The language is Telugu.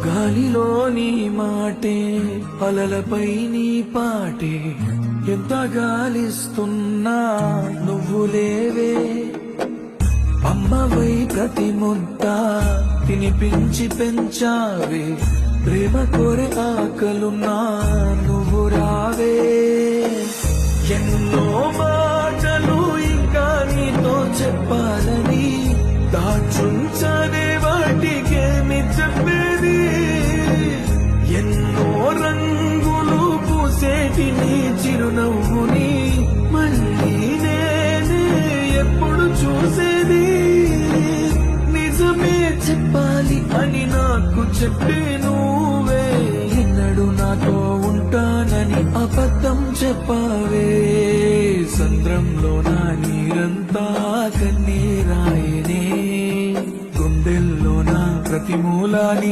గాలిలో నీ మాటే అలలపై నీ పాటే ఎంత గాలిస్తున్నా నువ్వు లేవే అమ్మవై ప్రతి ముద్ద తినిపించి పెంచావే ప్రేమ కోరే ఆకలున్నా నువ్వు రావే ఎన్నో మాటలు ఇంకా నీతో చెప్పాలని దాచుంచనే వాటికేమి చెప్పేది ఎన్నో రంగులు పూసేటి నీ చిరునవ్వుని మళ్ళీ నేనే ఎప్పుడు చూసేది నిజమే చెప్పాలి అని నాకు చెప్పే నువ్వే ఎన్నడు నాతో ఉంటానని అబద్ధం చెప్పావే సంద్రంలో నా నీరంతా కన్నీరాయనే గుండెల్లో నా ప్రతి మూలాని